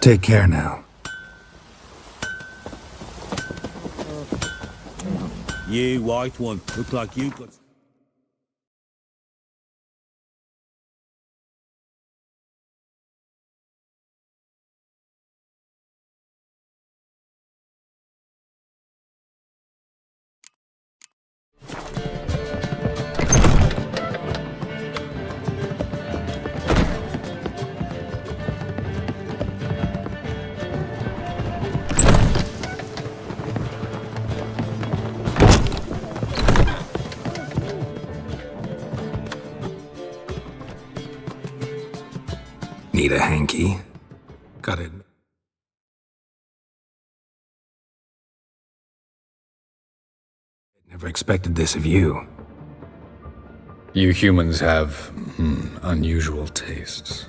Take care now. You white one, look like you got... Need a hanky? Got it. Never expected this of you. You humans have, unusual tastes.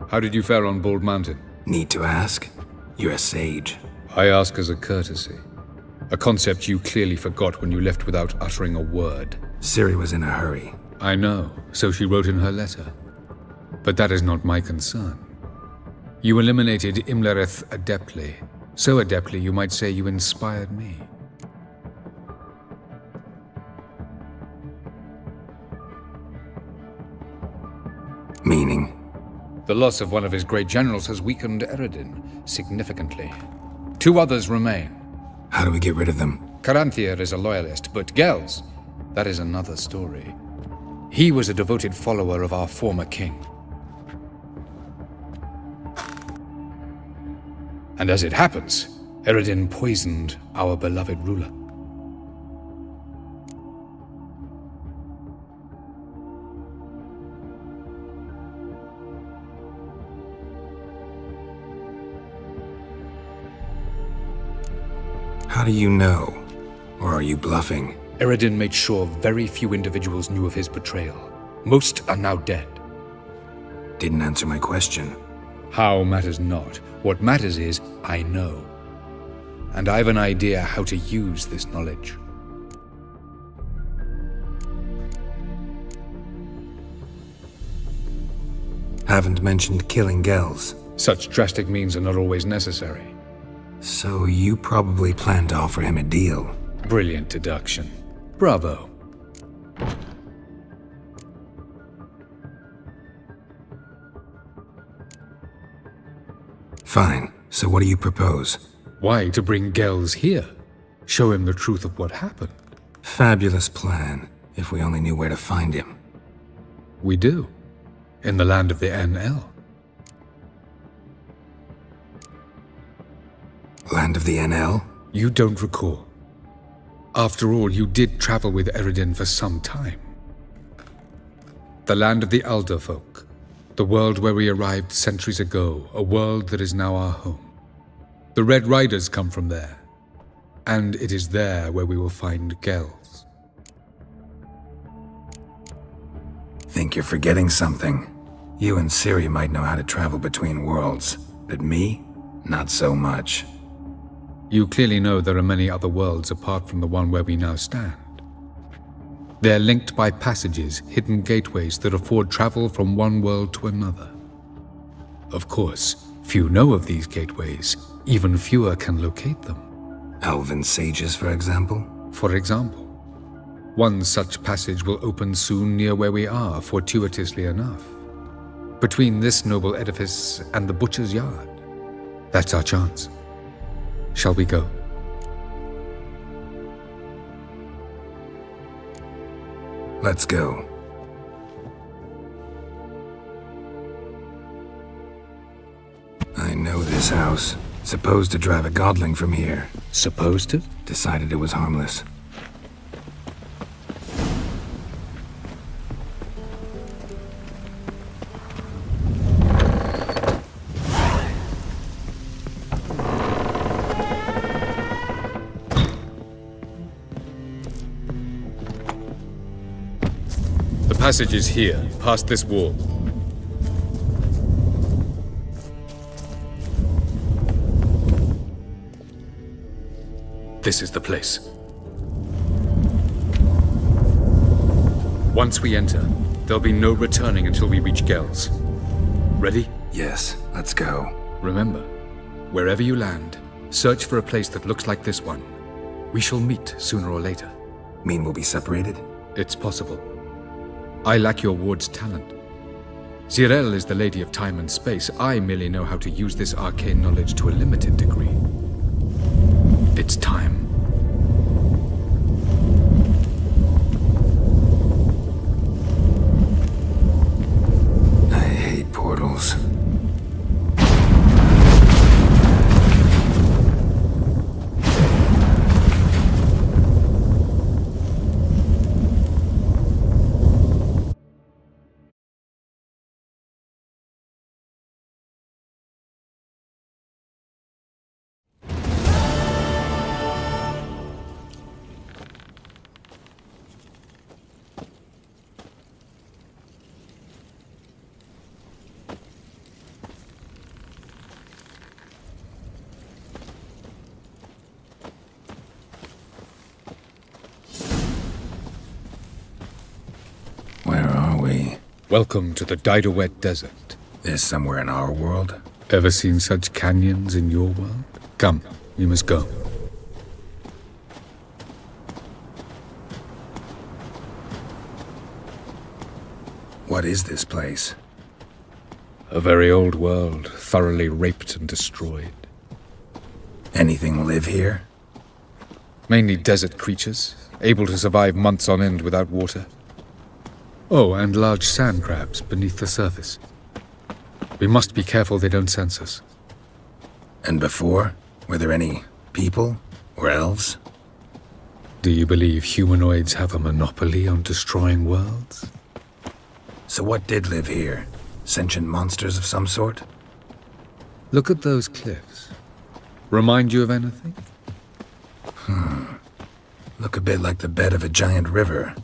How did you fare on Bald Mountain? Need to ask? You're a sage. I ask as a courtesy. A concept you clearly forgot when you left without uttering a word. Ciri was in a hurry. I know, so she wrote in her letter. But that is not my concern. You eliminated Imlerith adeptly. So adeptly you might say you inspired me. Meaning? The loss of one of his great generals has weakened Eredin significantly. 2 others remain. How do we get rid of them? Caranthier is a loyalist, but Gels, that is another story. He was a devoted follower of our former king. And as it happens, Eredin poisoned our beloved ruler. How do you know? Or are you bluffing? Eredin made sure very few individuals knew of his betrayal. Most are now dead. Didn't answer my question. How matters not. What matters is, I know. And I've an idea how to use this knowledge. Haven't mentioned killing Gels. Such drastic means are not always necessary. So you probably plan to offer him a deal. Brilliant deduction. Bravo. Fine. So what do you propose? Why, to bring Gels here. Show him the truth of what happened. Fabulous plan, if we only knew where to find him. We do. In the land of the NL. Land of the NL? You don't recall. After all, you did travel with Eredin for some time. The land of the Alder folk. The world where we arrived centuries ago, a world that is now our home. The Red Riders come from there, and it is there where we will find Gels. Think you're forgetting something. You and Ciri might know how to travel between worlds, but me? Not so much. You clearly know there are many other worlds apart from the one where we now stand. They're linked by passages, hidden gateways that afford travel from one world to another. Of course, few know of these gateways. Even fewer can locate them. Elven sages, for example? For example, one such passage will open soon near where we are, fortuitously enough. Between this noble edifice and the butcher's yard. That's our chance. Shall we go? Let's go. I know this house. Supposed to drive a godling from here. Supposed to? Decided it was harmless. The passage is here, past this wall. This is the place. Once we enter, there'll be no returning until we reach Gels. Ready? Yes, let's go. Remember, wherever you land, search for a place that looks like this one. We shall meet sooner or later. Mean we'll be separated? It's possible. I lack your ward's talent. Zirel is the Lady of Time and Space. I merely know how to use this arcane knowledge to a limited degree. It's time. I hate portals. Where are we? Welcome to the Didowet Desert. This somewhere in our world? Ever seen such canyons in your world? Come, we must go. What is this place? A very old world, thoroughly raped and destroyed. Anything live here? Mainly desert creatures, able to survive months on end without water. Oh, and large sand crabs beneath the surface. We must be careful they don't sense us. And before? Were there any people? Or elves? Do you believe humanoids have a monopoly on destroying worlds? So what did live here? Sentient monsters of some sort? Look at those cliffs. Remind you of anything? Look a bit like the bed of a giant river.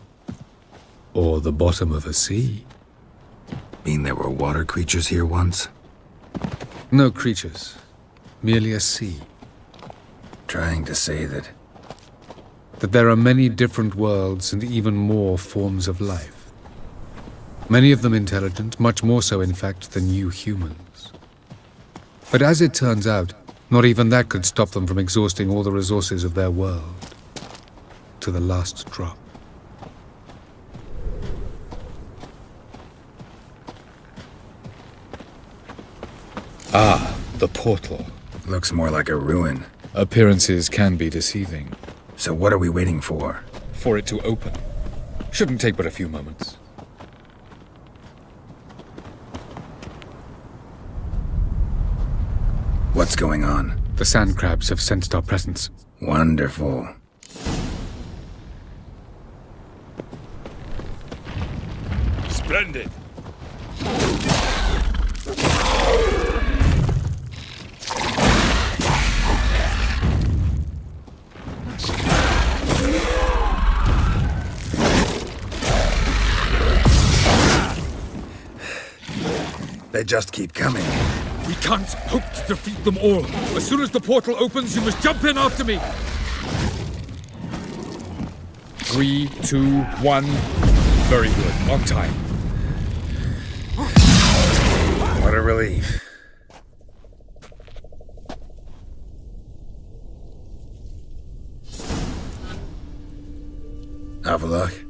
Or the bottom of a sea? Mean there were water creatures here once? No creatures. Merely a sea. Trying to say that... That there are many different worlds and even more forms of life. Many of them intelligent, much more so in fact than you humans. But as it turns out, not even that could stop them from exhausting all the resources of their world. To the last drop. Ah, the portal. Looks more like a ruin. Appearances can be deceiving. So what are we waiting for? For it to open. Shouldn't take but a few moments. What's going on? The sand crabs have sensed our presence. Wonderful. Splendid. They just keep coming. We can't hope to defeat them all. As soon as the portal opens, you must jump in after me. 3, 2, 1. Very good. On time. What a relief. Avalok?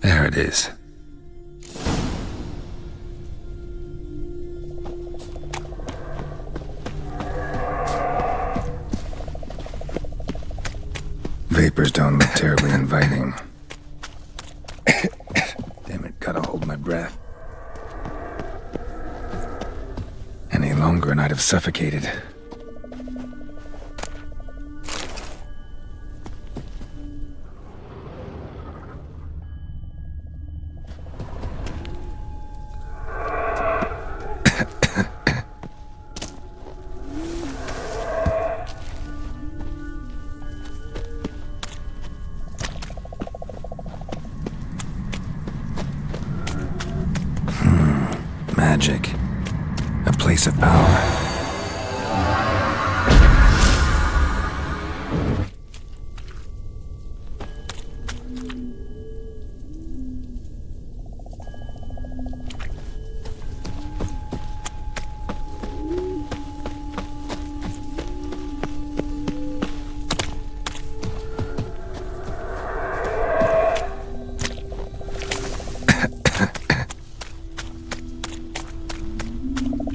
There it is. Vapors don't look terribly inviting. Damn it, gotta hold my breath. Any longer and I'd have suffocated. Magic. A place of power.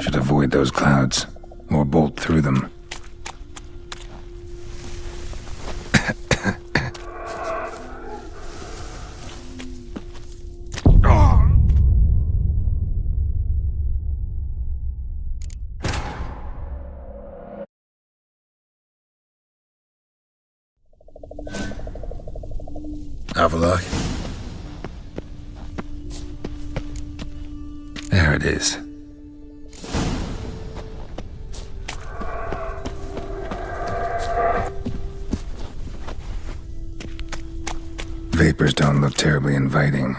Should avoid those clouds, or bolt through them. Avalok? There it is. Vapors don't look terribly inviting.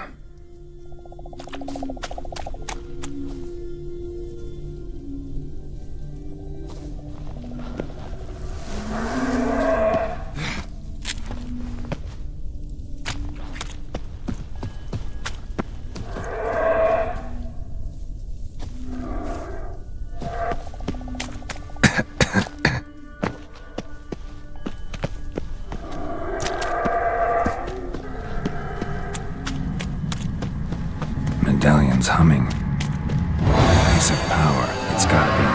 Medallion's humming. Place of power, it's gotta be.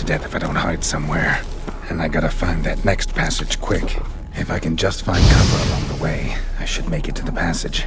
to death if I don't hide somewhere. And I gotta find that next passage quick. If I can just find cover along the way, I should make it to the passage.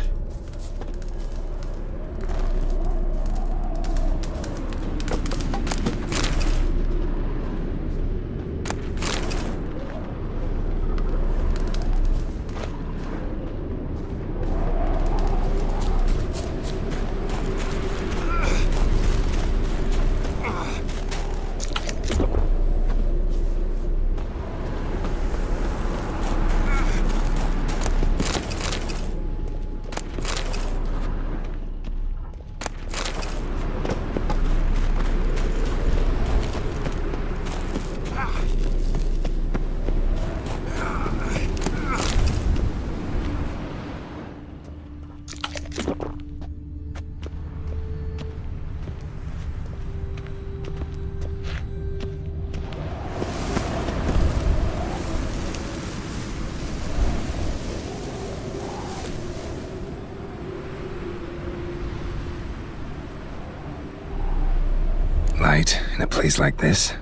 Light in a place like this?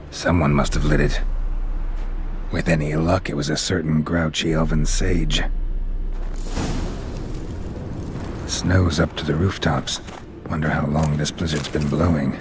Someone must have lit it. With any luck, it was a certain grouchy elven sage. Snow's up to the rooftops. Wonder how long this blizzard's been blowing.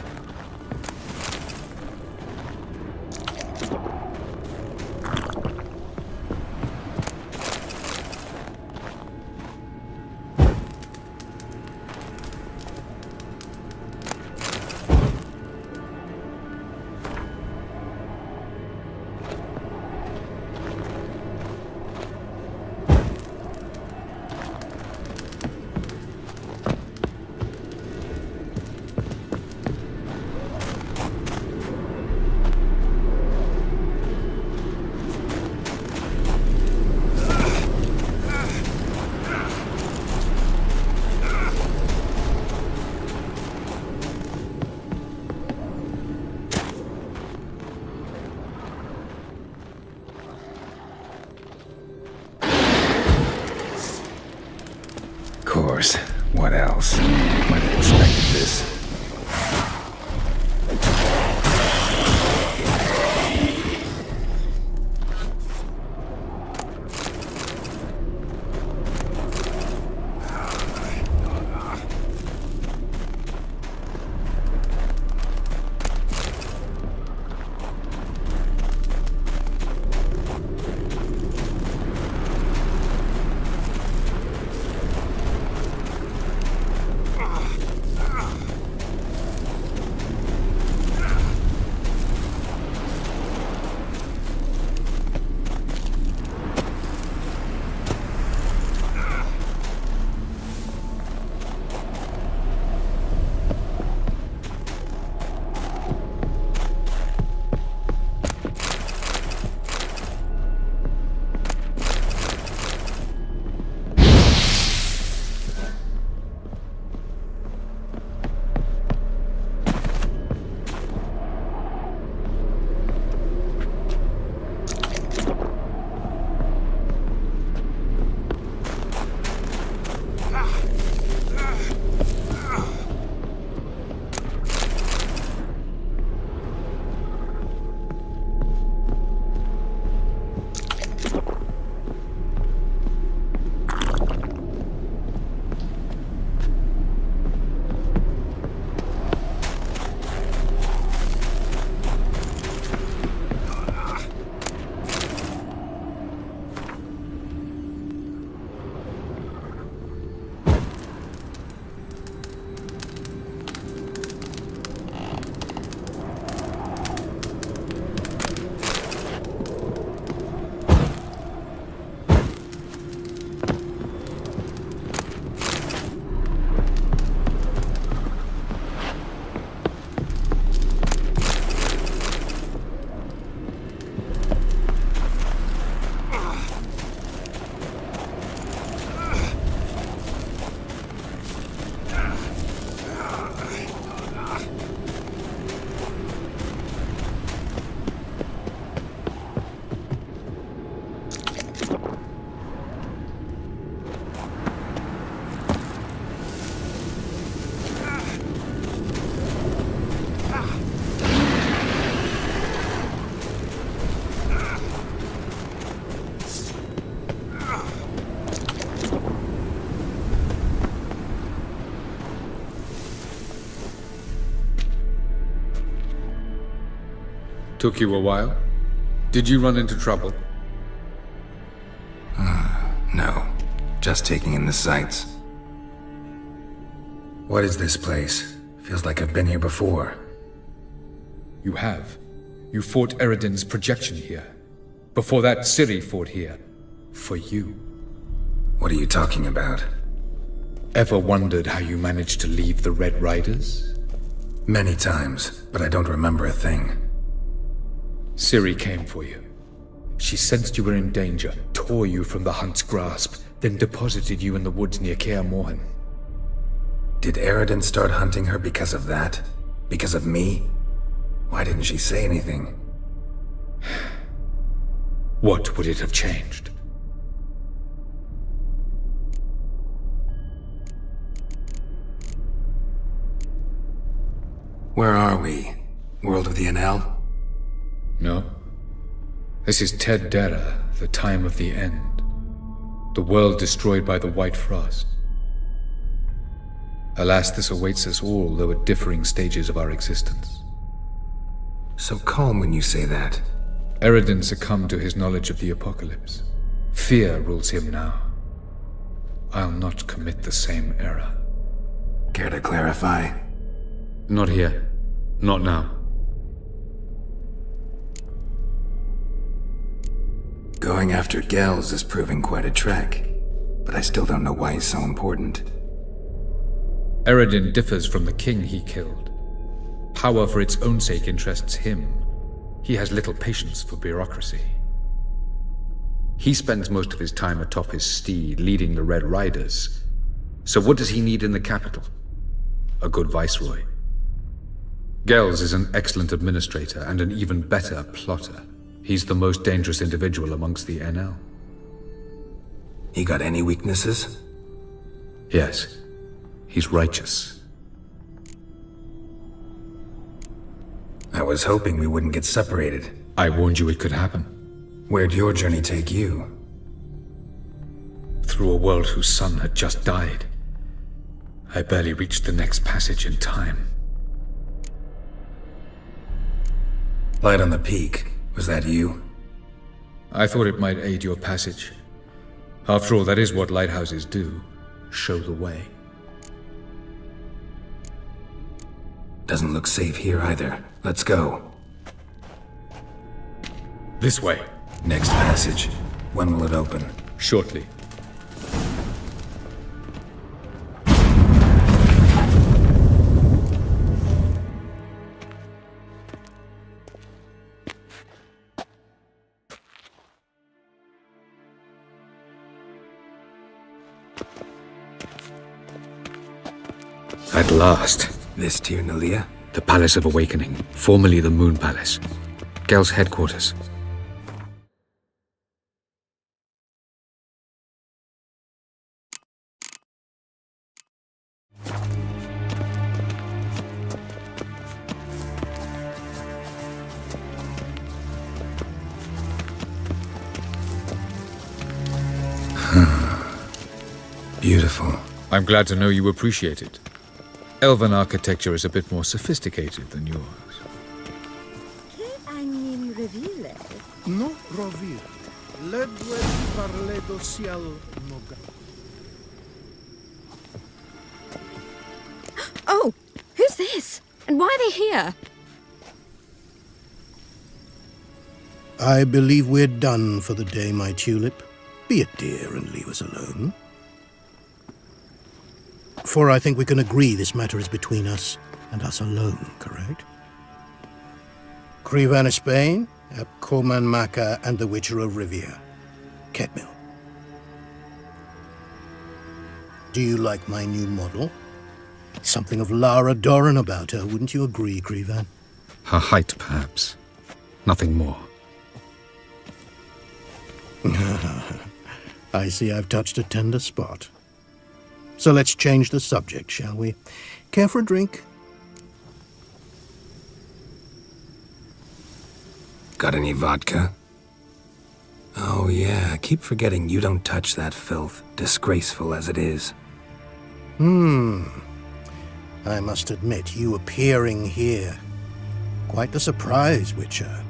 Took you a while? Did you run into trouble? No. Just taking in the sights. What is this place? Feels like I've been here before. You have. You fought Eredin's projection here. Before that, Ciri fought here. For you. What are you talking about? Ever wondered how you managed to leave the Red Riders? Many times, but I don't remember a thing. Ciri came for you. She sensed you were in danger, tore you from the Hunt's grasp, then deposited you in the woods near Kaer Morhen. Did Eredin start hunting her because of that? Because of me? Why didn't she say anything? What would it have changed? Where are we? World of the NL? No. This is Ted Dera, the time of the end. The world destroyed by the White Frost. Alas, this awaits us all, though at differing stages of our existence. So calm when you say that. Eredin succumbed to his knowledge of the apocalypse. Fear rules him now. I'll not commit the same error. Care to clarify? Not here. Not now. Going after Gels is proving quite a trek, but I still don't know why he's so important. Eredin differs from the king he killed. Power for its own sake interests him. He has little patience for bureaucracy. He spends most of his time atop his steed, leading the Red Riders. So what does he need in the capital? A good viceroy. Gels is an excellent administrator and an even better plotter. He's the most dangerous individual amongst the NL. He got any weaknesses? Yes. He's righteous. I was hoping we wouldn't get separated. I warned you it could happen. Where'd your journey take you? Through a world whose son had just died. I barely reached the next passage in time. Light on the peak. Was that you? I thought it might aid your passage. After all, that is what lighthouses do. Show the way. Doesn't look safe here either. Let's go. This way. Next passage. When will it open? Shortly. At last. This Tir Nalia? The Palace of Awakening, formerly the Moon Palace. Gel's headquarters. Beautiful. I'm glad to know you appreciate it. Elven architecture is a bit more sophisticated than yours. No rovir. Ledwe parledo sial noga. Oh, who's this? And why are they here? I believe we're done for the day, my tulip. Be a dear and leave us alone. For I think we can agree this matter is between us and us alone, correct? Krivan of Spain, Koman Maka, and the Witcher of Rivia. Ketmil. Do you like my new model? Something of Lara Doran about her, wouldn't you agree, Krivan? Her height, perhaps. Nothing more. I see I've touched a tender spot. So let's change the subject, shall we? Care for a drink? Got any vodka? Oh yeah, I keep forgetting you don't touch that filth, disgraceful as it is. I must admit, you appearing here. Quite the surprise, Witcher.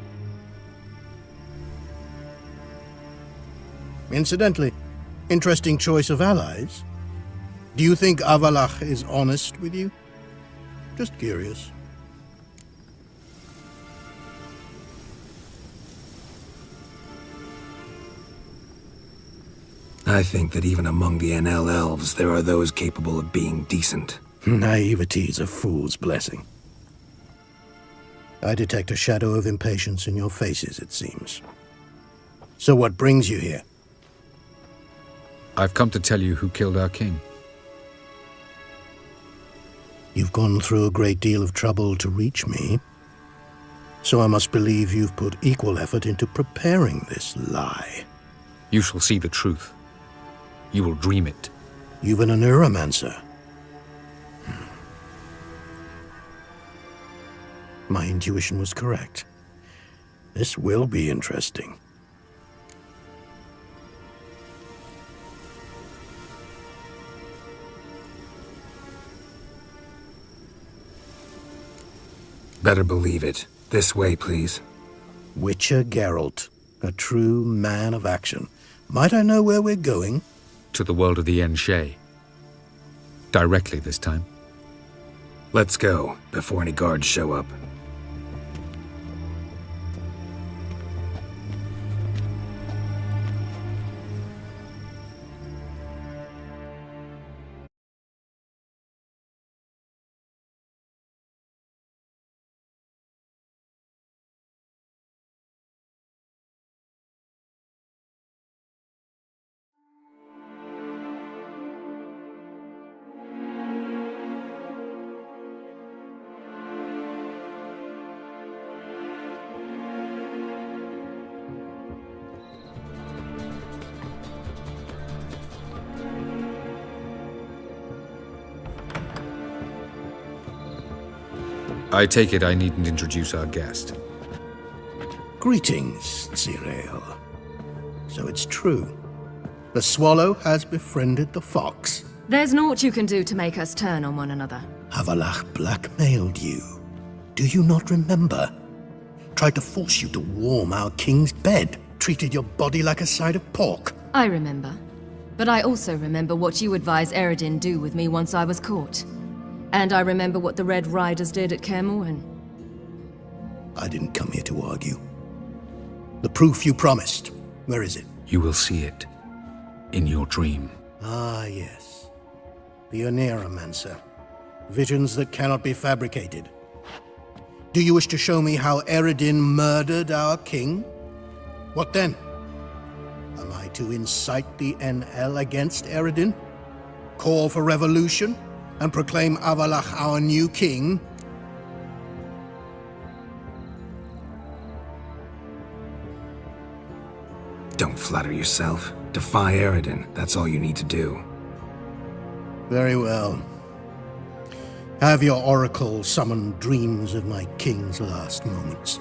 Incidentally, interesting choice of allies. Do you think Avalach is honest with you? Just curious. I think that even among the NL elves, there are those capable of being decent. Naivety is a fool's blessing. I detect a shadow of impatience in your faces, it seems. So what brings you here? I've come to tell you who killed our king. You've gone through a great deal of trouble to reach me, so I must believe you've put equal effort into preparing this lie. You shall see the truth. You will dream it. You've a neuromancer. My intuition was correct. This will be interesting. Better believe it. This way, please. Witcher Geralt, a true man of action. Might I know where we're going? To the world of the Enshe. Directly this time. Let's go, before any guards show up. I take it I needn't introduce our guest. Greetings, Cyril. So it's true. The swallow has befriended the fox. There's naught you can do to make us turn on one another. Avalach blackmailed you. Do you not remember? Tried to force you to warm our king's bed. Treated your body like a side of pork. I remember. But I also remember what you advised Eredin do with me once I was caught. And I remember what the Red Riders did at Kaer Morhen. I didn't come here to argue. The proof you promised, where is it? You will see it. In your dream. Ah, yes. The Oneiromancer. Visions that cannot be fabricated. Do you wish to show me how Eredin murdered our king? What then? Am I to incite the NL against Eredin? Call for revolution? And proclaim Avalach our new king? Don't flatter yourself. Defy Eredin. That's all you need to do. Very well. Have your oracle summon dreams of my king's last moments.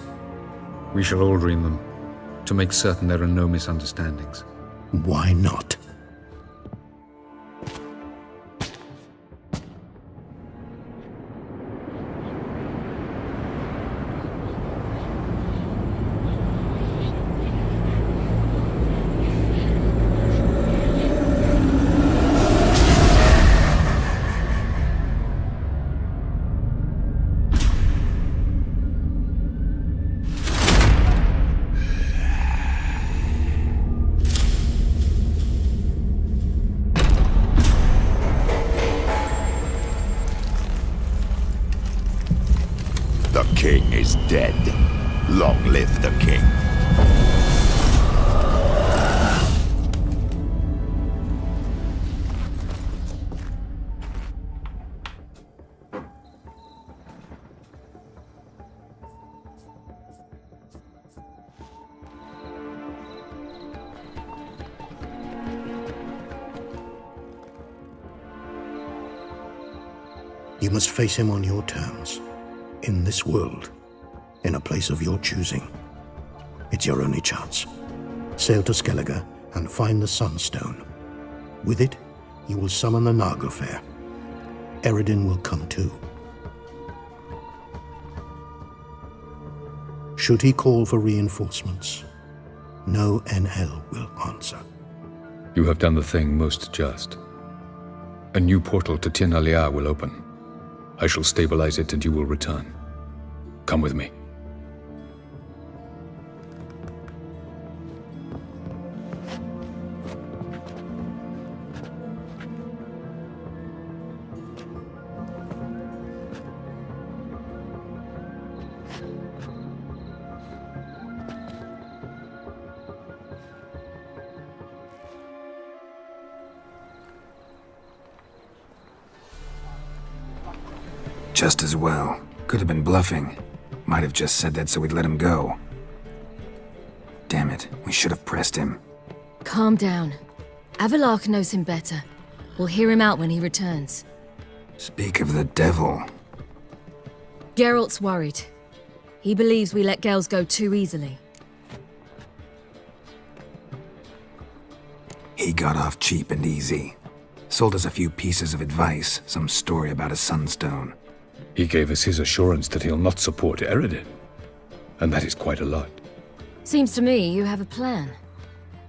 We shall all dream them, to make certain there are no misunderstandings. Why not? The king is dead. Long live the king. You must face him on your terms. In this world, in a place of your choosing. It's your only chance. Sail to Skellige and find the Sunstone. With it, you will summon the Naglfar. Eredin will come too. Should he call for reinforcements, no NL will answer. You have done the thing most just. A new portal to Tien Alia will open. I shall stabilize it and you will return. Come with me. Just as well. Could have been bluffing. Might have just said that so we'd let him go. Damn it, we should have pressed him. Calm down. Avalark knows him better. We'll hear him out when he returns. Speak of the devil. Geralt's worried. He believes we let girls go too easily. He got off cheap and easy. Sold us a few pieces of advice, some story about a sunstone. He gave us his assurance that he'll not support Eredin. And that is quite a lot. Seems to me you have a plan.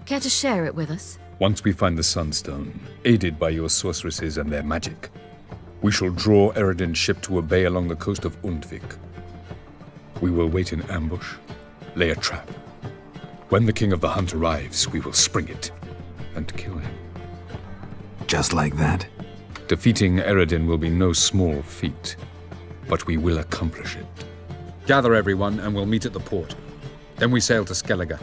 Care to share it with us? Once we find the Sunstone, aided by your sorceresses and their magic, we shall draw Eredin's ship to a bay along the coast of Undvik. We will wait in ambush, lay a trap. When the King of the Hunt arrives, we will spring it and kill him. Just like that? Defeating Eredin will be no small feat, but we will accomplish it. Gather everyone and we'll meet at the port. Then we sail to Skellige.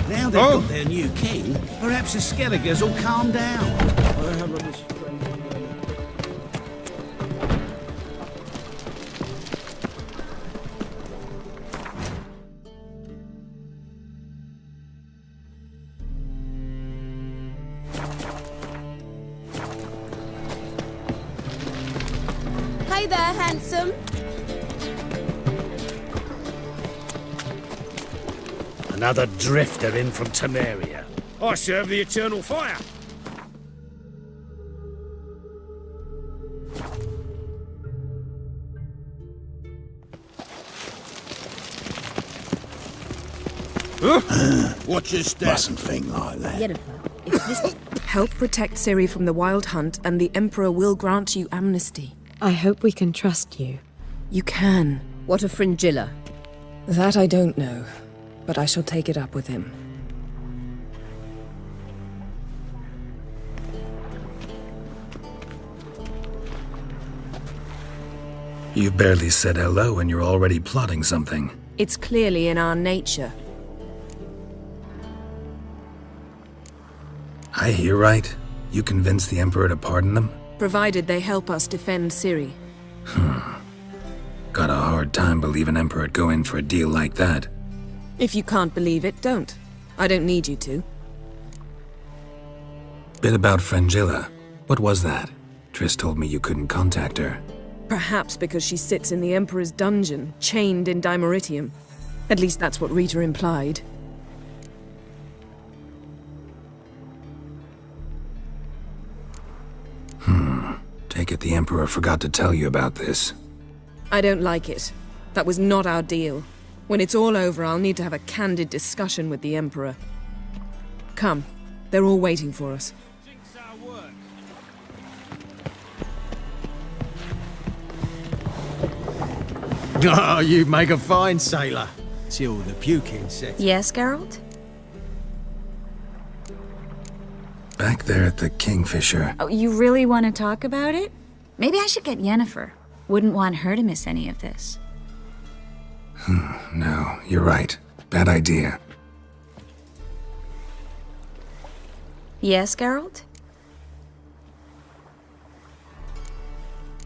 Now they've got their new king, perhaps the Skelligers will calm down. Hey there, handsome. Another drifter in from Temeria. I serve the eternal fire. Watch your step. Mustn't think like that. Help protect Ciri from the Wild Hunt, and the Emperor will grant you amnesty. I hope we can trust you. You can. What a fringilla. That I don't know, but I shall take it up with him. You barely said hello and you're already plotting something. It's clearly in our nature. I hear right? You convinced the Emperor to pardon them? Provided they help us defend Ciri. Got a hard time believing Emperor'd go in for a deal like that. If you can't believe it, don't. I don't need you to. Bit about Frangilla. What was that? Triss told me you couldn't contact her. Perhaps because she sits in the Emperor's dungeon, chained in Dimeritium. At least that's what Rita implied. Take it the Emperor forgot to tell you about this. I don't like it. That was not our deal. When it's all over, I'll need to have a candid discussion with the Emperor. Come. They're all waiting for us. Oh, you make a fine sailor. Till the puking set. Yes, Geralt? Back there at the Kingfisher. Oh, you really want to talk about it? Maybe I should get Yennefer. Wouldn't want her to miss any of this. No, you're right. Bad idea. Yes, Geralt?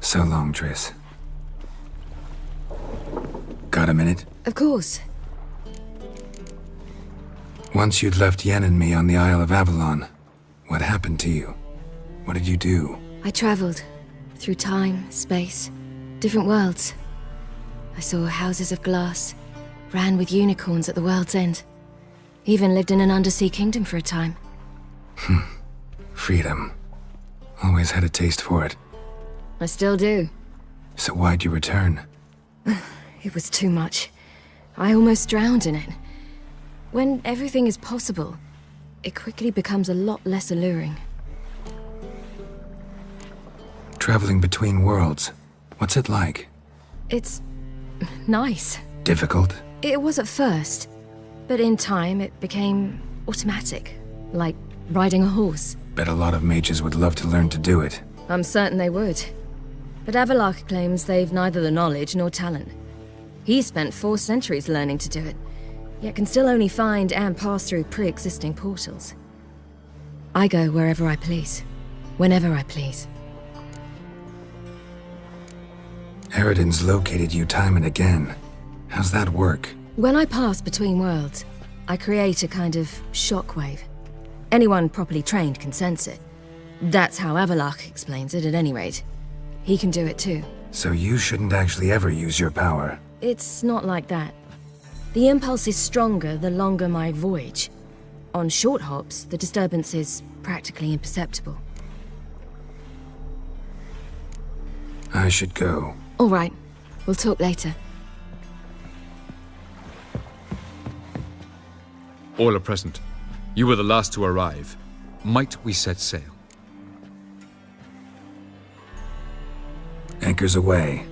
So long, Triss. Got a minute? Of course. Once you'd left Yen and me on the Isle of Avalon, what happened to you? What did you do? I traveled through time, space, different worlds. I saw houses of glass, ran with unicorns at the world's end. Even lived in an undersea kingdom for a time. Freedom. Always had a taste for it. I still do. So why'd you return? It was too much. I almost drowned in it. When everything is possible, it quickly becomes a lot less alluring. Traveling between worlds. What's it like? It's nice. Difficult? It was at first, but in time it became automatic, like riding a horse. Bet a lot of mages would love to learn to do it. I'm certain they would. But Avalark claims they've neither the knowledge nor talent. He spent 4 centuries learning to do it, yet can still only find and pass through pre-existing portals. I go wherever I please, whenever I please. Eredin's located you time and again. How's that work? When I pass between worlds, I create a kind of shockwave. Anyone properly trained can sense it. That's how Avalark explains it, at any rate. He can do it too. So you shouldn't actually ever use your power. It's not like that. The impulse is stronger the longer my voyage. On short hops, the disturbance is practically imperceptible. I should go. All right. We'll talk later. All are present. You were the last to arrive. Might we set sail? Anchors away.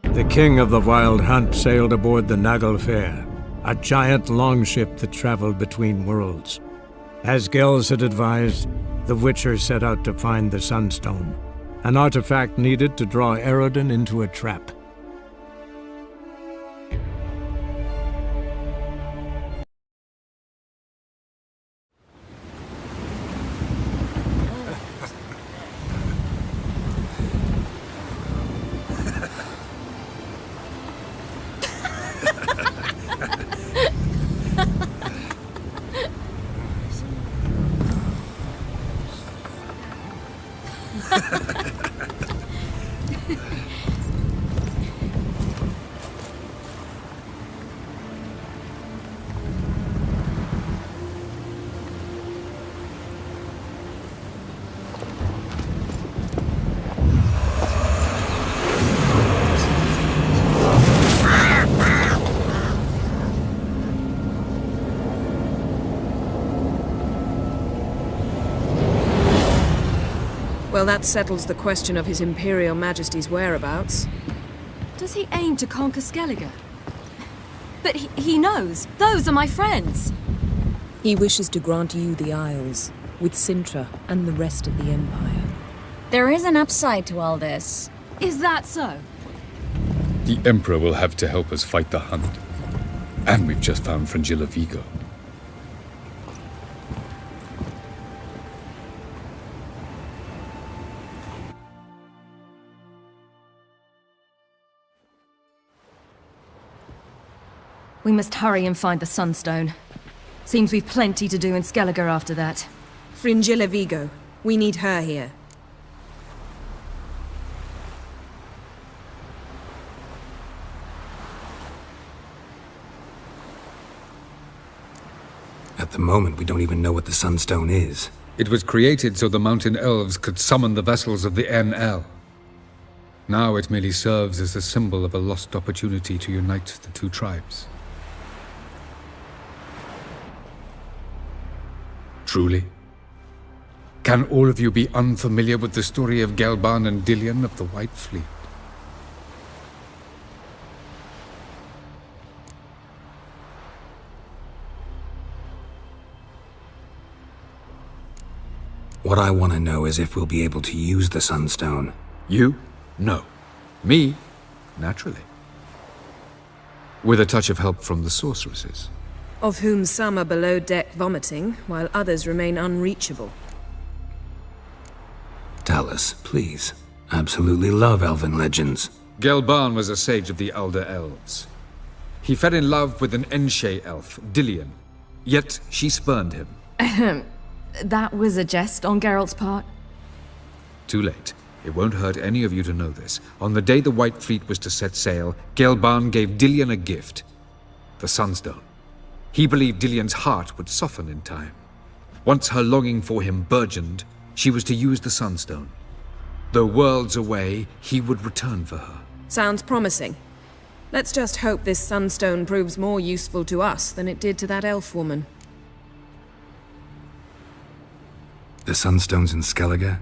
The king of the Wild Hunt sailed aboard the Naglfar, a giant longship that traveled between worlds. As Gels had advised, the Witcher set out to find the Sunstone, an artifact needed to draw Eredin into a trap. Well, that settles the question of His Imperial Majesty's whereabouts. Does he aim to conquer Skellige? But he knows. Those are my friends. He wishes to grant you the Isles, with Sintra and the rest of the Empire. There is an upside to all this. Is that so? The Emperor will have to help us fight the Hunt. And we've just found Fringilla Vigo. We must hurry and find the Sunstone. Seems we've plenty to do in Skellige after that. Fringilla Vigo. We need her here. At the moment, we don't even know what the Sunstone is. It was created so the Mountain Elves could summon the vessels of the NL. Now it merely serves as a symbol of a lost opportunity to unite the two tribes. Truly? Can all of you be unfamiliar with the story of Gelban and Dillion of the White Fleet? What I want to know is if we'll be able to use the Sunstone. You? No. Me? Naturally. With a touch of help from the sorceresses. Of whom some are below deck vomiting, while others remain unreachable. Tell us, please. Absolutely love elven legends. Gelban was a sage of the Elder Elves. He fell in love with an Enshe elf, Dillion. Yet she spurned him. That was a jest on Geralt's part? Too late. It won't hurt any of you to know this. On the day the White Fleet was to set sail, Gelban gave Dillion a gift. The Sunstone. He believed Dillion's heart would soften in time. Once her longing for him burgeoned, she was to use the Sunstone. Though worlds away, he would return for her. Sounds promising. Let's just hope this Sunstone proves more useful to us than it did to that elf woman. The Sunstone's in Skellige?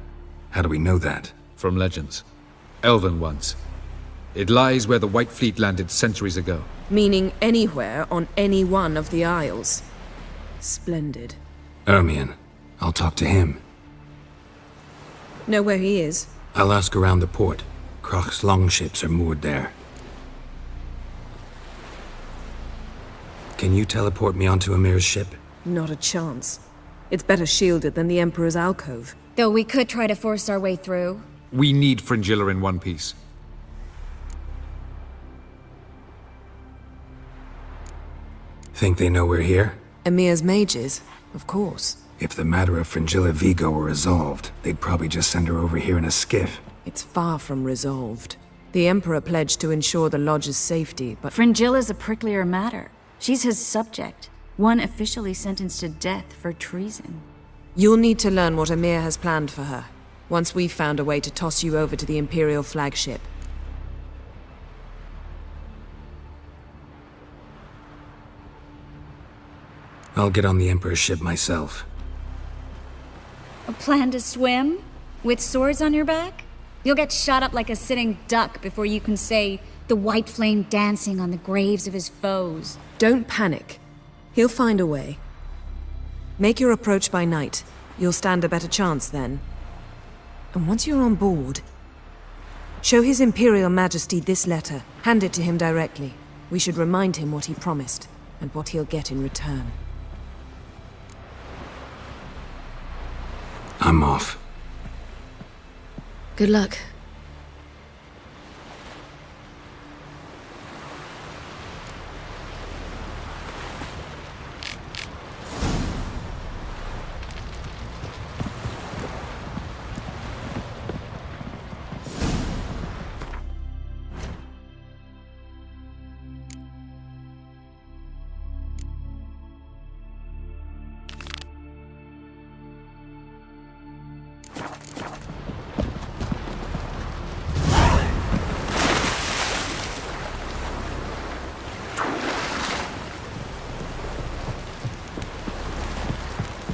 How do we know that? From legends. Elven ones. It lies where the White Fleet landed centuries ago. Meaning anywhere on any one of the Isles. Splendid. Ermion. I'll talk to him. Know where he is? I'll ask around the port. Kroch's longships are moored there. Can you teleport me onto Amir's ship? Not a chance. It's better shielded than the Emperor's alcove. Though we could try to force our way through. We need Fringilla in one piece. Think they know we're here? Emir's mages, of course. If the matter of Fringilla Vigo were resolved, they'd probably just send her over here in a skiff. It's far from resolved. The Emperor pledged to ensure the Lodge's safety, but... Fringilla's a pricklier matter. She's his subject, one officially sentenced to death for treason. You'll need to learn what Emir has planned for her, once we've found a way to toss you over to the Imperial flagship. I'll get on the Emperor's ship myself. A plan to swim? With swords on your back? You'll get shot up like a sitting duck before you can say, the white flame dancing on the graves of his foes. Don't panic. He'll find a way. Make your approach by night. You'll stand a better chance then. And once you're on board, show His Imperial Majesty this letter. Hand it to him directly. We should remind him what he promised, and what he'll get in return. I'm off. Good luck.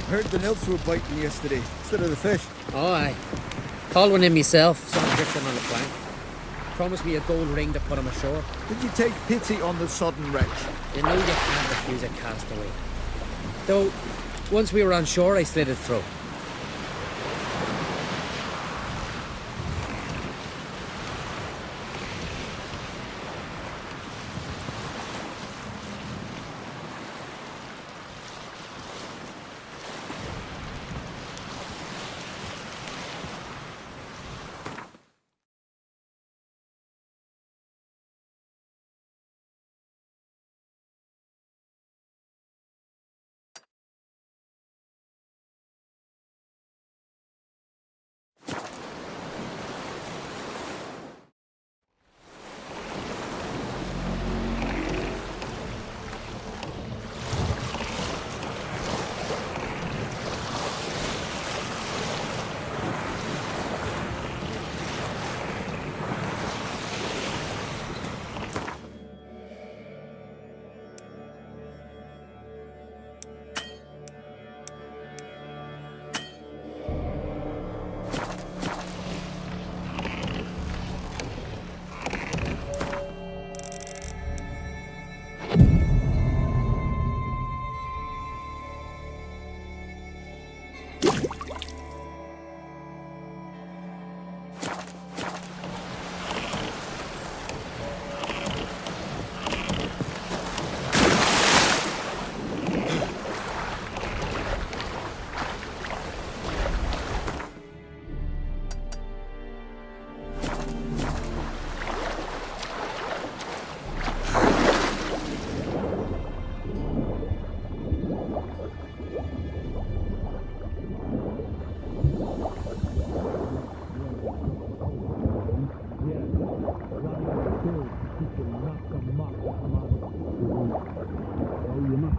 Heard the nymphs were biting yesterday, instead of the fish. Oh, aye. Called one in myself, saw him drifting on the plank. Promised me a gold ring to put him ashore. Did you take pity on the sodden wretch? You know you can't refuse a castaway. Though, once we were on shore, I slid it through.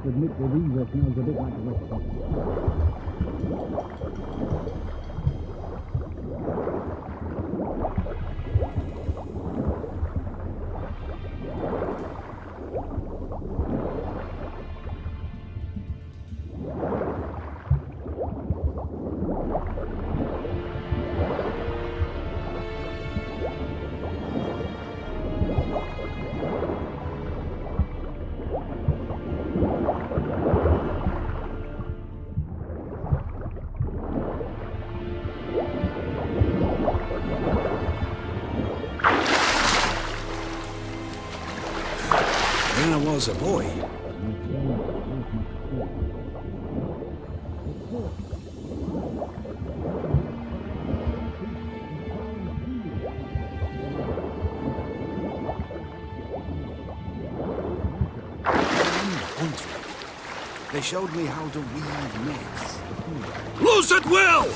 to admit that Rivia smells a bit like wet. When I was a boy, they showed me how to weave nets. Loose at will!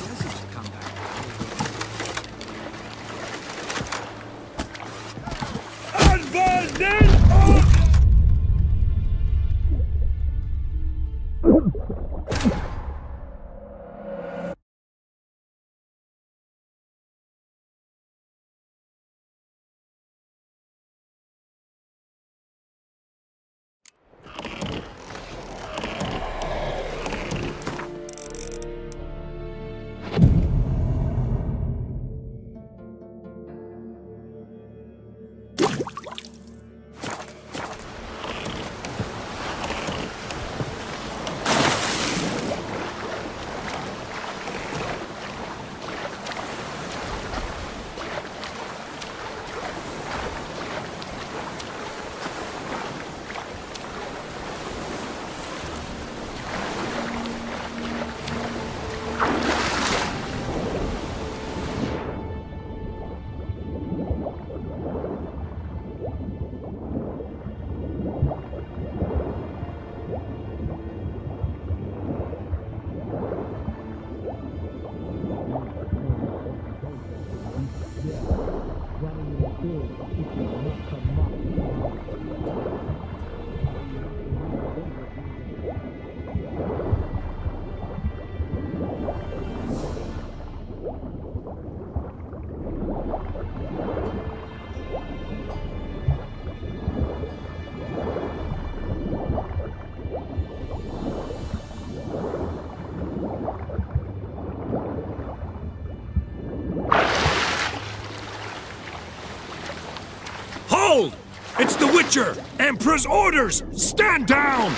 Hold! It's the Witcher! Emperor's orders! Stand down!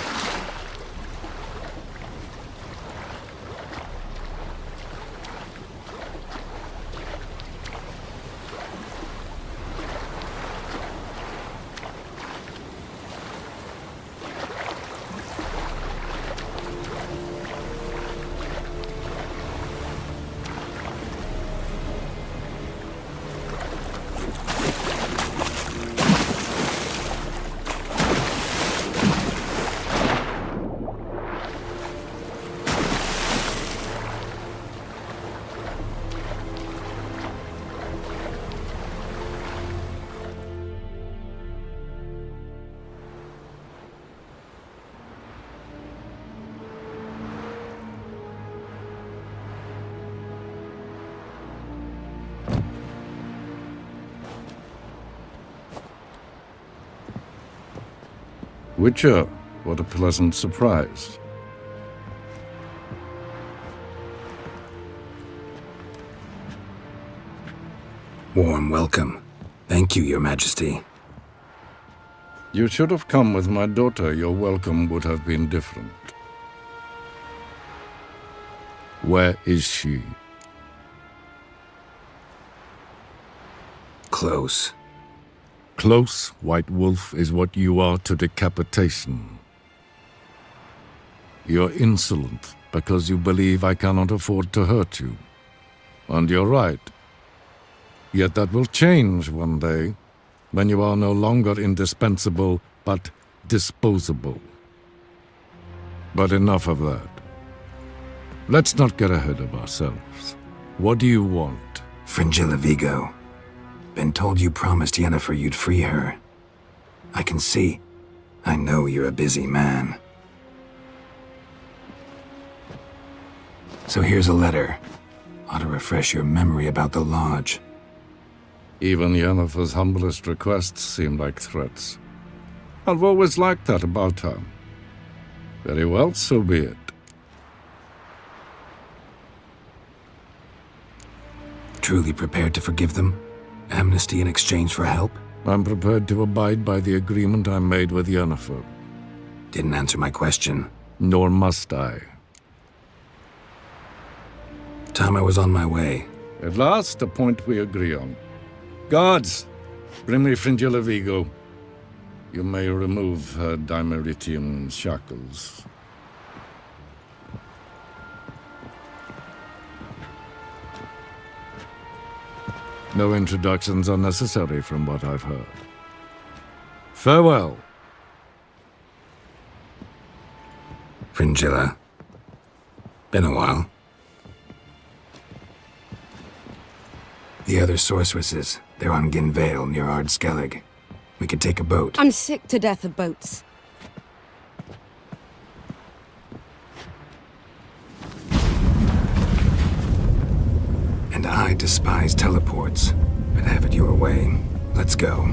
Witcher, what a pleasant surprise. Warm welcome. Thank you, Your Majesty. You should have come with my daughter. Your welcome would have been different. Where is she? Close. Close, White Wolf, is what you are to decapitation. You're insolent because you believe I cannot afford to hurt you. And you're right. Yet that will change one day, when you are no longer indispensable, but disposable. But enough of that. Let's not get ahead of ourselves. What do you want? Fringilla Vigo. Been told you promised Yennefer you'd free her. I can see. I know you're a busy man. So here's a letter. Ought to refresh your memory about the Lodge. Even Yennefer's humblest requests seem like threats. I've always liked that about her. Very well, so be it. Truly prepared to forgive them? Amnesty in exchange for help? I'm prepared to abide by the agreement I made with Yennefer. Didn't answer my question. Nor must I. Time I was on my way. At last, a point we agree on. Guards, bring me Fringilla Vigo. You may remove her Dimeritium shackles. No introductions are necessary from what I've heard. Farewell. Fringilla. Been a while. The other sorceresses, they're on Ginvale near Ardskellig. We could take a boat. I'm sick to death of boats. And I despise teleports, but have it your way. Let's go.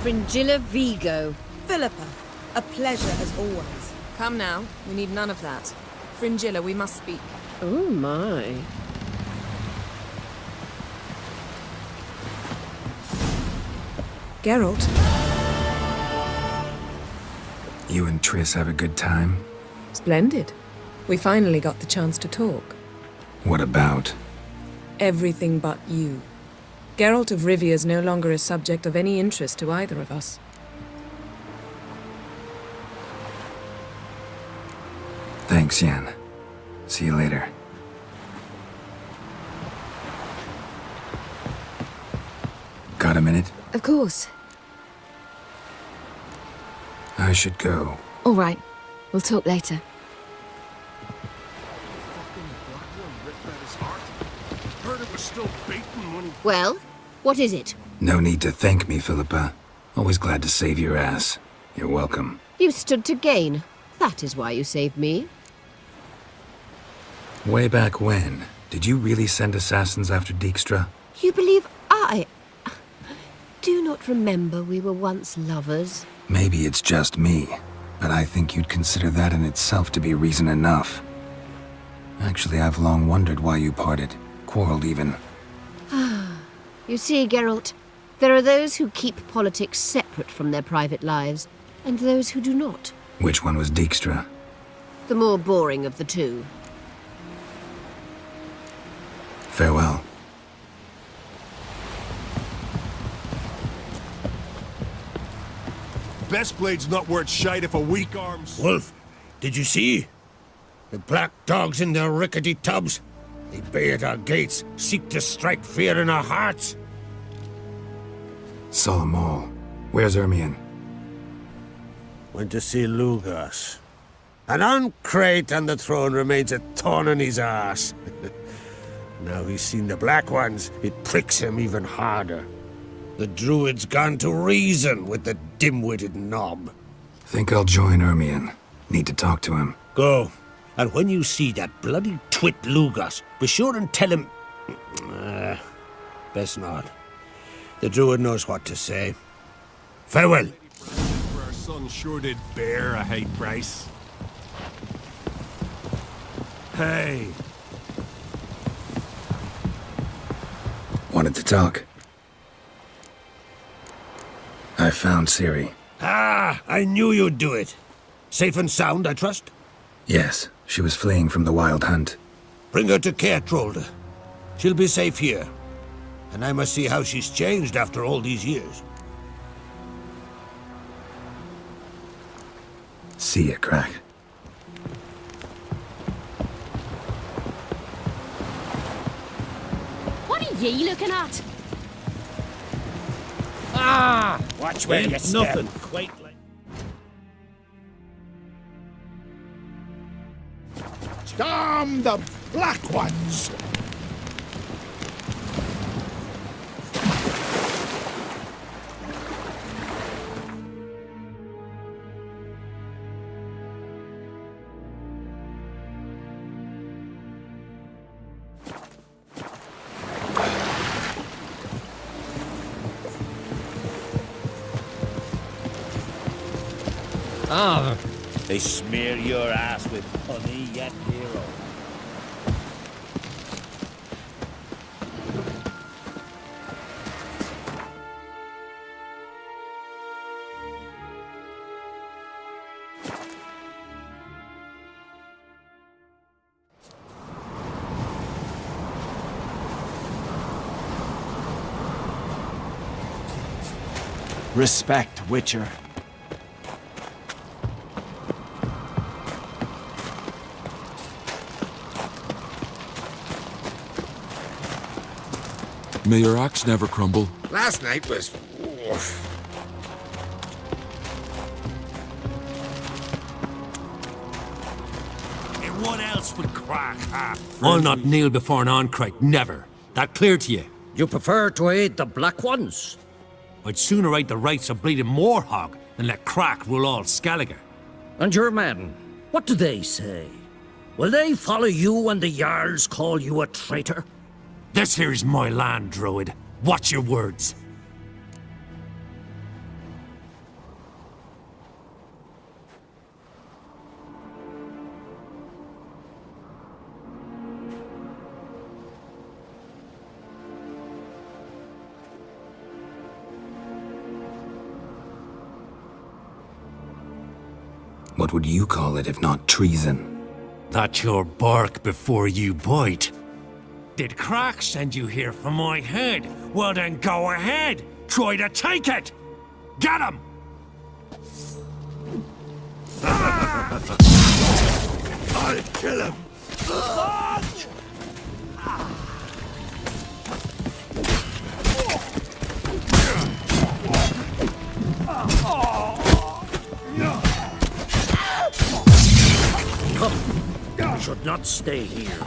Fringilla Vigo. Philippa, a pleasure as always. Come now, we need none of that. Fringilla, we must speak. Oh my. Geralt. You and Triss have a good time? Splendid. We finally got the chance to talk. What about? Everything but you. Geralt of Rivia is no longer a subject of any interest to either of us. Thanks, Yen. See you later. Got a minute? Of course. I should go. All right. We'll talk later. Well, what is it? No need to thank me, Philippa. Always glad to save your ass. You're welcome. You stood to gain. That is why you saved me. Way back when, did you really send assassins after Dijkstra? You believe I do not remember we were once lovers? Maybe it's just me, but I think you'd consider that in itself to be reason enough. Actually, I've long wondered why you parted. Quarreled even. You see, Geralt, there are those who keep politics separate from their private lives, and those who do not. Which one was Dijkstra? The more boring of the two. Farewell. Best blade's not worth shite if a weak arm's... Wolf, did you see? The black dogs in their rickety tubs. They bay at our gates, seek to strike fear in our hearts. Saw 'em all. Where's Ermion? Went to see Lugas. An uncrate on the throne remains a thorn in his ass. Now he's seen the Black Ones, it pricks him even harder. The Druid's gone to reason with the dim-witted knob. Think I'll join Ermion. Need to talk to him. Go. And when you see that bloody twit Lugas, be sure and tell him... best not. The Druid knows what to say. Farewell. For our son sure did bear a high price. Hey. Wanted to talk. I found Ciri. Ah, I knew you'd do it. Safe and sound, I trust? Yes, she was fleeing from the Wild Hunt. Bring her to Caertrolde. She'll be safe here. And I must see how she's changed after all these years. See ya, Crack. What are ye looking at? Ah! Watch where you step. Nothing quite like... Damn the Black Ones! Ah. They smear your ass with honey yet hero. Respect, Witcher. May your axe never crumble. Last night was... And what else would crack, huh? I'll not kneel before an Oncrite, never. That clear to you? You prefer to aid the Black Ones? I'd sooner aid the rights of bleeding Moorhog than let Crack rule all Skellige. And your men, what do they say? Will they follow you when the Jarls call you a traitor? This here is my land, Druid. Watch your words. What would you call it if not treason? That's your bark before you bite. Did Crack send you here for my head? Well then go ahead! Try to take it! Get him! I'll kill him! Come, we should not stay here.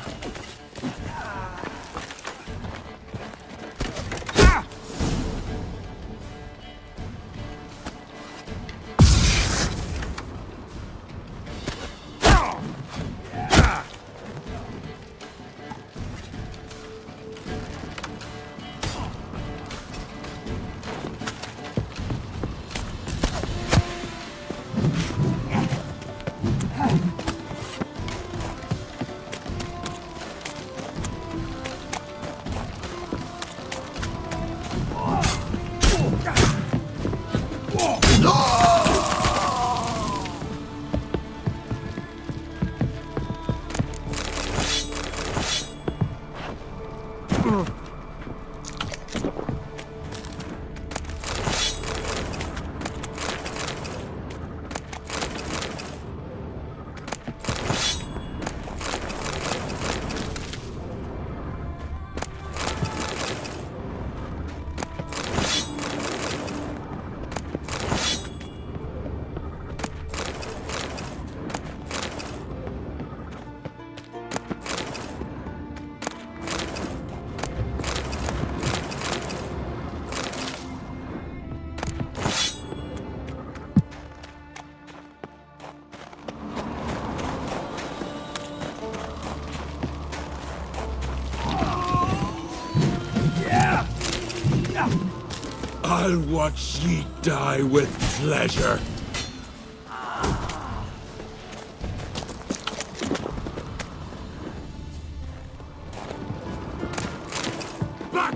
I'll watch ye die with pleasure.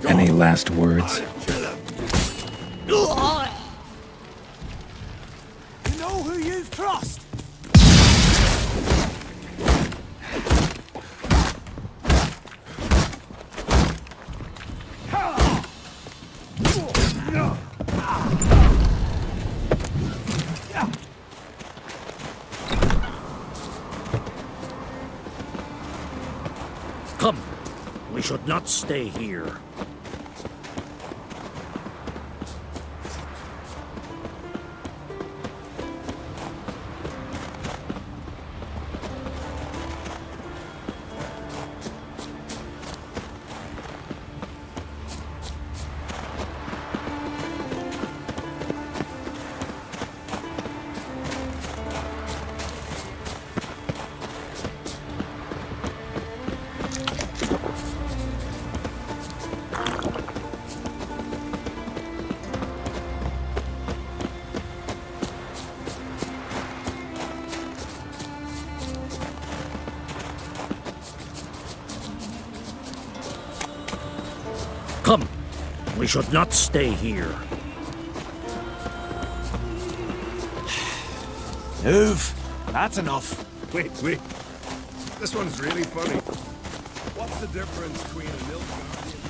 Any last words? You know who you trust? Come, we should not stay here. We should not stay here. Move. That's enough. Wait. This one's really funny. What's the difference between a Nilfgaardian...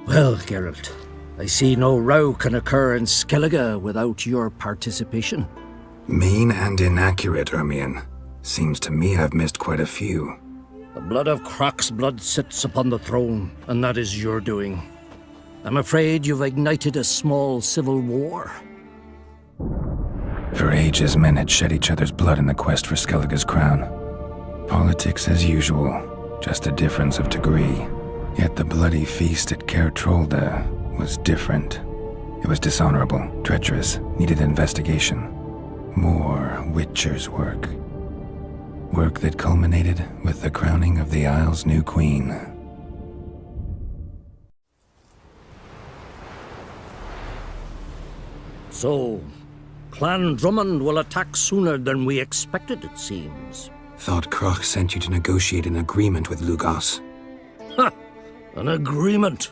Well, Geralt, I see no row can occur in Skellige without your participation. Mean and inaccurate, Ermion. Seems to me I've missed quite a few. The blood of Croc's blood sits upon the throne, and that is your doing. I'm afraid you've ignited a small civil war. For ages, men had shed each other's blood in the quest for Skellige's crown. Politics as usual, just a difference of degree. Yet the bloody feast at Caer Trolda was different. It was dishonorable, treacherous, needed investigation. More Witcher's work. Work that culminated with the crowning of the Isle's new queen. So, Clan Drummond will attack sooner than we expected, it seems. Thought Croc sent you to negotiate an agreement with Lugos. Ha! An agreement?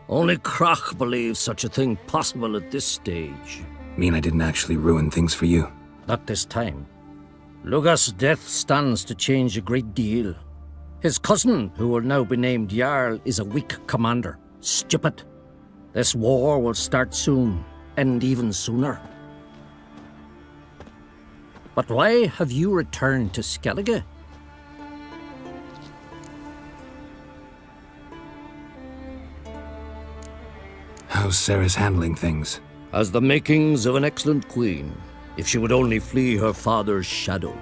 Only Croc believes such a thing possible at this stage. Mean I didn't actually ruin things for you? Not this time. Lugos' death stands to change a great deal. His cousin, who will now be named Jarl, is a weak commander. Stupid. This war will start soon, end even sooner. But why have you returned to Skellige? How's Sarah's handling things? Has the makings of an excellent queen, if she would only flee her father's shadow.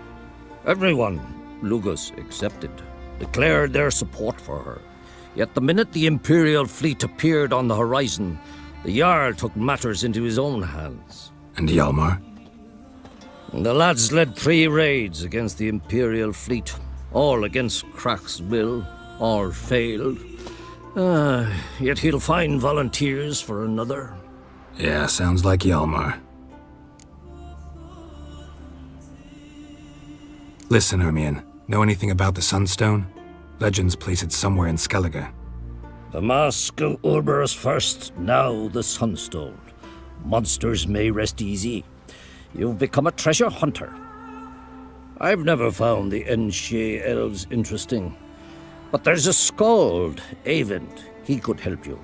Everyone, Lugos excepted, declared their support for her. Yet the minute the Imperial fleet appeared on the horizon, the Jarl took matters into his own hands. And Hjalmar? The lads led 3 raids against the Imperial fleet, all against Croc's will, all failed. Yet he'll find volunteers for another. Yeah, sounds like Hjalmar. Listen, Ermion, know anything about the Sunstone? Legends place it somewhere in Skellige. The Mask of Urberus first, now the Sunstone. Monsters may rest easy. You've become a treasure hunter. I've never found the Enshe elves interesting. But there's a skald, Eyvind. He could help you.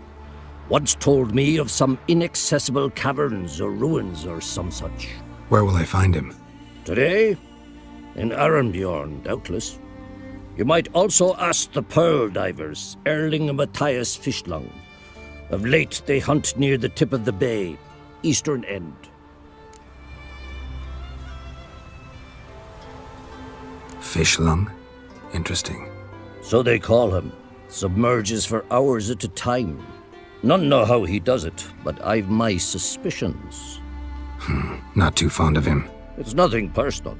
Once told me of some inaccessible caverns or ruins or some such. Where will I find him? Today? In Arenbjorn, doubtless. You might also ask the pearl divers, Erling and Matthias Fishlung. Of late, they hunt near the tip of the bay, eastern end. Fishlung? Interesting. So they call him. Submerges for hours at a time. None know how he does it, but I've my suspicions. Not too fond of him. It's nothing personal.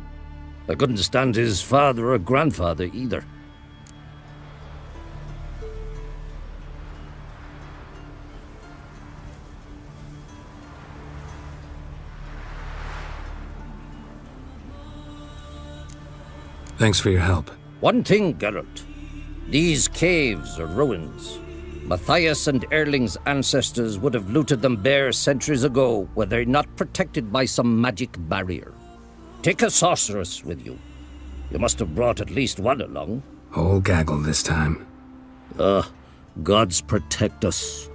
I couldn't stand his father or grandfather either. Thanks for your help. One thing, Geralt. These caves are ruins. Matthias and Erling's ancestors would have looted them bare centuries ago were they not protected by some magic barrier. Take a sorceress with you. You must have brought at least one along. Whole gaggle this time. Gods protect us.